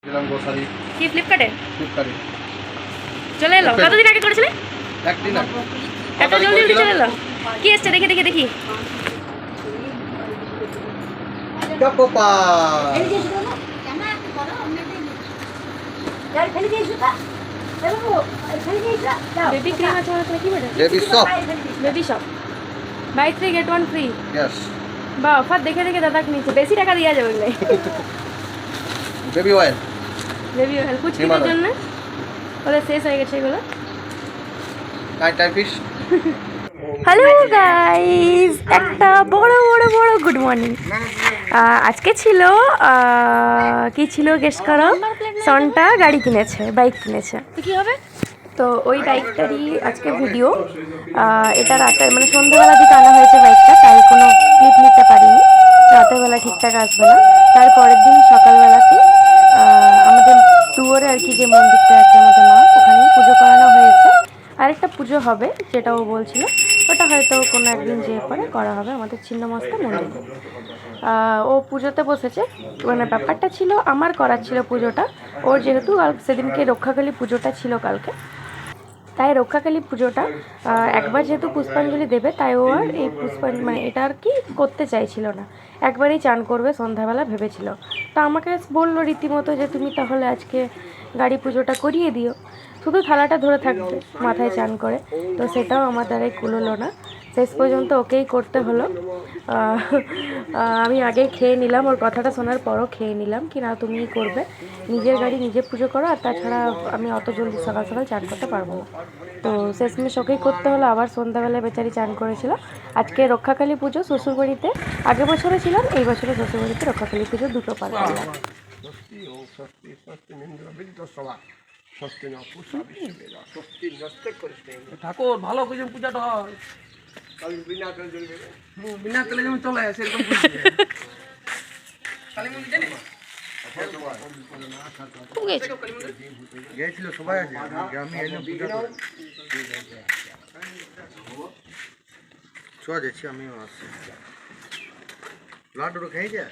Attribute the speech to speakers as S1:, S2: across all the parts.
S1: গেলাম গ্রোসারি।
S2: কি ফ্লিপকার্টে
S1: ফ্লিপকার্টে
S2: চলে এলো? কতদিন আগে করেছিলে?
S1: একদিন আগে।
S2: এত জলদি জলদি চলে এলো? কি এসছে দেখি দেখি দেখি।
S1: চকোপা
S2: বেবি ক্রিম আছে মানে কি বলে?
S1: Baby shop.
S2: Baby shop. Buy 3 get 1 free.
S1: Yes.
S2: বা অফার দেখে দেখে দাদাকে নিচ্ছে, বেশি টাকা দেওয়া যাবে বলে।
S1: Baby oil.
S2: বেবি অয়েল কুচকিদের জন্য ওদের শেষ হয়ে গেছে এগুলো।
S1: টাইপিস।
S2: হ্যালো গাইস, একটা বড় বড় বড় গুড মর্নিং। আজকে ছিল কি ছিল গেস করো? সন্টা গাড়ি কিনেছে, বাইক কিনেছে। কি হবে? তো ওই বাইকটারই আজকে ভিডিও। এটা রাতে মানে সন্ধ্যাবেলা দিকে আনা হয়েছে বাইকটা, তাই কোনো ক্লিপ নিতে পারিনি। রাতের বেলা ঠিকঠাক আসবে না। তারপরের দিন সকালবেলাতে আমাদের দুয়ারে আর কি যে মন্দিরটা আছে আমাদের মা, ওখানেই পুজো করানো হয়েছে। আরেকটা পুজো হবে যেটা ও বলছিল, ওটা হয়তো কোনো একদিন যেয়ে পরে করা হবে আমাদের ছিন্নমস্তা মন্দিরে। ও পুজোতে বসেছে, মানে ব্যাপারটা ছিল আমার করার ছিল পুজোটা। ওর যেহেতু সেদিনকে রক্ষাকালী পুজোটা ছিল কালকে, তাই রক্ষাকালী পুজোটা একবার যেহেতু পুষ্পাঞ্জলি দেবে, তাই ও আর এই মানে এটা আর কি করতে চাইছিল না। একবারই চান করবে সন্ধ্যাবেলা ভেবেছিল। তা আমাকে বললো রীতিমতো যে তুমি তাহলে আজকে গাড়ি পুজোটা করিয়ে দিও, শুধু থালাটা ধরে থাকবে মাথায় চান করে। তো সেটাও আমার দ্বারাই কুলোলো না, শেষ পর্যন্ত ওকেই করতে হলো। আমি আগে খেয়ে নিলাম, ওর কথাটা শোনার পরও খেয়ে নিলাম কি না তুমিই করবে, নিজের গাড়ি নিজে পুজো করো, আর তাছাড়া আমি অত জলদি সকাল সকাল চান করতে পারবো না। তো শেষমেশ ওকেই করতে হলো। আবার সন্ধ্যাবেলায় বেচারি চান করেছিল। আজকে রক্ষাকালী পুজো শ্বশুরবাড়িতে, আগের বছরে ছিলাম, এই বছরে শ্বশুরবাড়িতে রক্ষাকালী পুজো দুটো পার করলাম।
S3: ঠাকুর ভালো করে পূজাটা হয়, বিনা তেলে যেমন চলে সেরকম
S1: গিয়েছিল সবাই আছে গ্রামে এলাম পূজা করে চলে যাচ্ছি আমিও আসছি। লাড্ডু খেয়েছে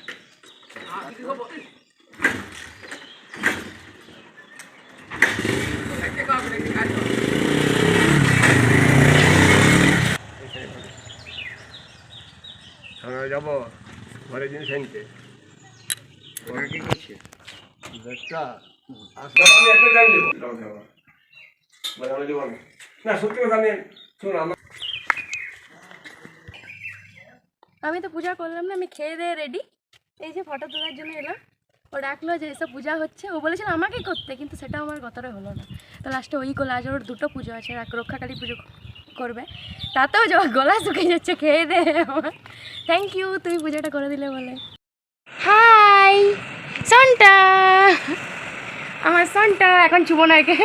S3: যাবো ঘরে জিনিস আনতে।
S1: ওরা কি করছে?
S2: আমি তো পূজা করলাম না, আমি খেয়ে দিয়ে রেডি, এই যে ফটো তোলার জন্য এলাম। ও ডাকলো যে এসব পূজা হচ্ছে, ও বলেছিল আমাকে করতে, কিন্তু সেটা আমার কথাটা হলো না। তো লাস্টে ওই করলো। আজ ওর দুটো পুজো আছে, রক্ষাকালী পুজো করবে, তাতেও যে গলা শুকিয়ে যাচ্ছে খেয়ে দে। আমার থ্যাংক ইউ, তুমি পুজোটা করে দিলে বলে। হাই সন্টা, আমার সন্টা। এখন চুবো না একে,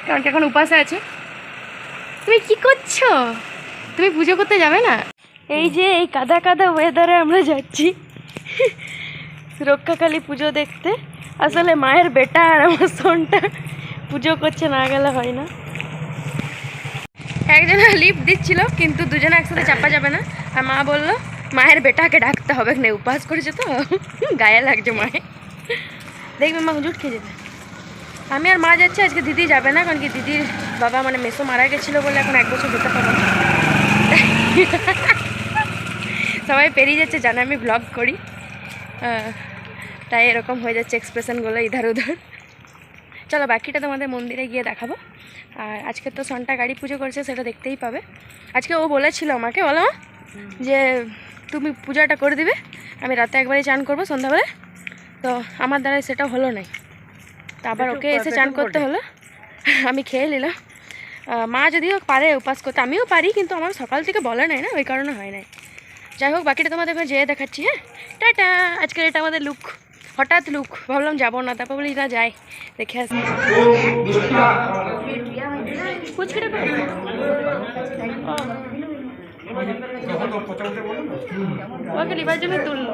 S2: কারণ এখন উপাসে আছে। তুমি কি করছো? তুমি পুজো করতে যাবে না? এই যে এই কাদা কাদা ওয়েদারে আমরা যাচ্ছি রক্ষাকালী পুজো দেখতে। আসলে মায়ের বেটা আর আমার সন্টা পুজো করছে, না গেলে হয় না। একজনে লিফট দিচ্ছিল, কিন্তু দুজনে একসাথে চাপা যাবে না। আর মা বললো মায়ের বেটাকে ডাকতে হবে, না উপবাস করেছে তো গায়ে লাগছে মায়ের। দেখবে মা হুজুট খেয়ে যাবে। আমি আর মা যাচ্ছি, আজকে দিদি যাবে না, কারণ কি দিদির বাবা মানে মেসো মারা গেছিলো বলে এখন 1 বছর যেতে পারবো না। সবাই পেরিয়ে যাচ্ছে জানে আমি ব্লগ করি, তাই এরকম হয়ে যাচ্ছে এক্সপ্রেশনগুলো ইধার উধার। চলো বাকিটা তোমাদের মন্দিরে গিয়ে দেখাবো। আর আজকে তো সন্টা গাড়ি পুজো করছে, সেটা দেখতেই পাবে। আজকে ও বলেছিল আমাকে, বলো যে তুমি পূজাটা করে দিবে, আমি রাতে একবারই চান করবো সন্ধ্যাবেলায়। তো আমার দ্বারা সেটা হলো নাই, তো আবার ওকে এসে চান করতে হলো। আমি খেয়ে নিলাম। মা যদিও পারে উপাস করতে, আমিও পারি, কিন্তু আমার সকাল থেকে বলে নাই না, ওই কারণে হয় নাই। যাই হোক বাকিটা তোমাদের যেয়ে দেখাচ্ছি। হ্যাঁ টাটা। আজকের এটা আমাদের লুক, হঠাৎ লুক, ভাবলাম যাবো না, তারপর বলি না যাই দেখে আসি। ওকে লিবার জন্য তুললো।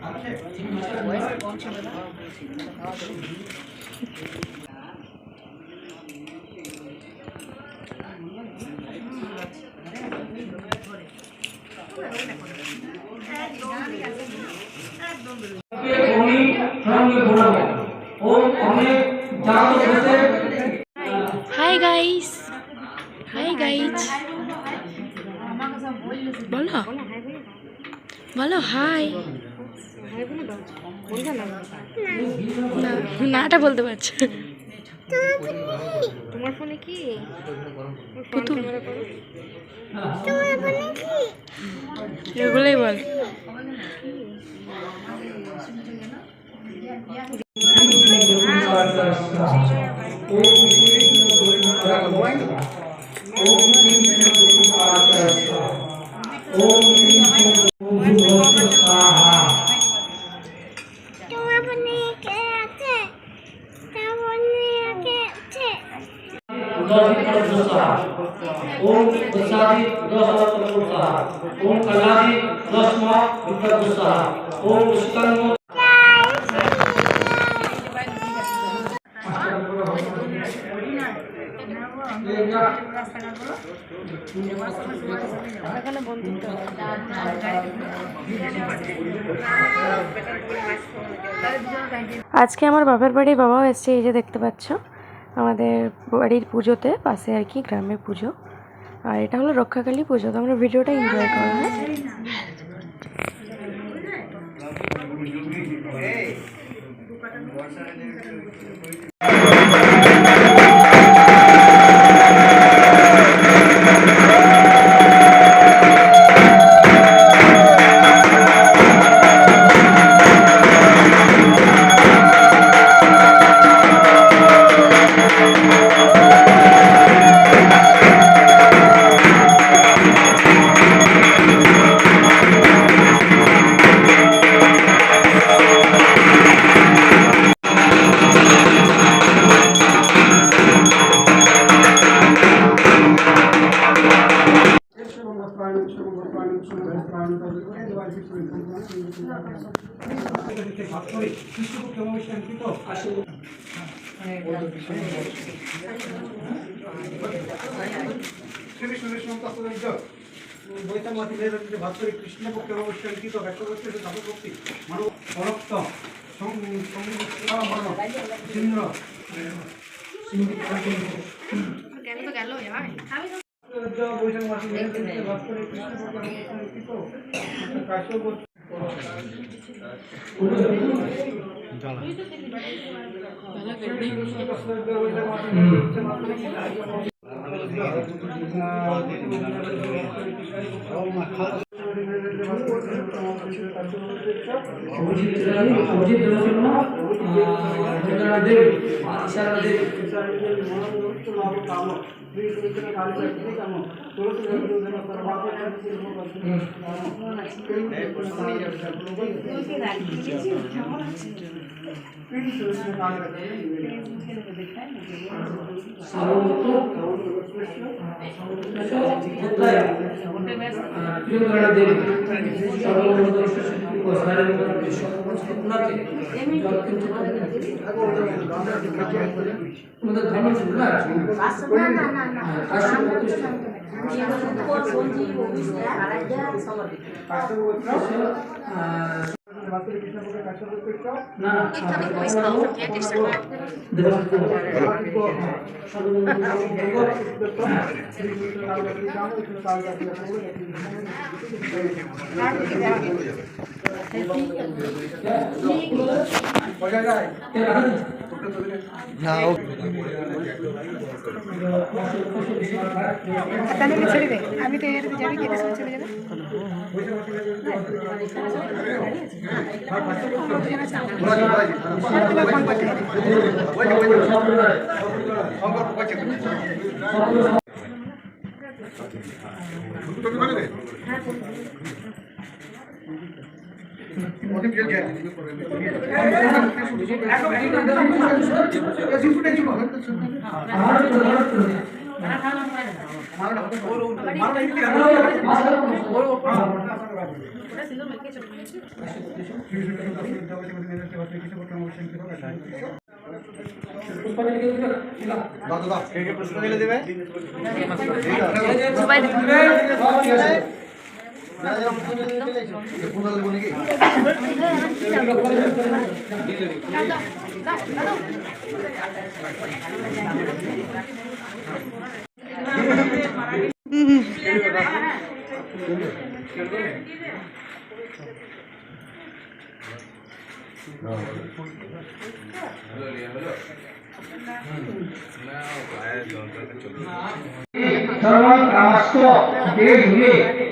S2: হাই গাইস, হাই গাইস, বলো বলো হাই। নাটা বলতে পারছো?
S4: তোমার ফোনে কি
S2: পুতুল এগুলোই বল।
S5: ओम प्रसादी 10,000 ओम कलादी 10 माह ओम स्कंद
S2: আজকে আমার বাবার বাড়ির বাবাও এসছে, এই যে দেখতে পাচ্ছ আমাদের বাড়ির পুজোতে, পাশে আর কি গ্রামের পুজো। আর এটা হলো রক্ষাকালী পুজো। তো আমরা ভিডিওটা এনজয় করা হয়।
S4: ছেড়ে দে, আমি তো এর যাবি কেটে চলে যাবে।
S1: প্রশ্ন দিলে দেবে
S2: সবাই
S5: सर्वकामस्त देहि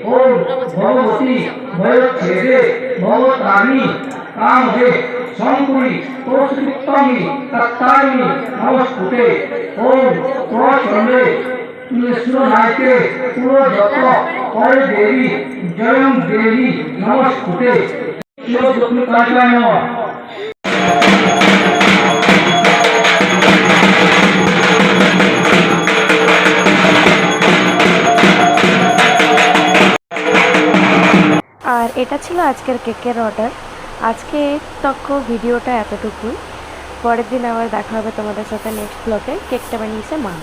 S5: ओम भगवती भयच्छेदे भवतानि कामदे संकुली तोषितमि तत्तानि नमस्कुते ओम प्रचंडे निश्चनायके पुरोदत्त करे देवी जयं देवी नमस्कुते शिवदुर्गाय नमः।
S2: আর এটা ছিল আজকের কেকের অর্ডার। আজকে তক ভিডিওটা এতটুকুই। পরের দিন আবার দেখা হবে তোমাদের সাথে নেক্সট ব্লগে। কেকটা বানিয়েছে মা।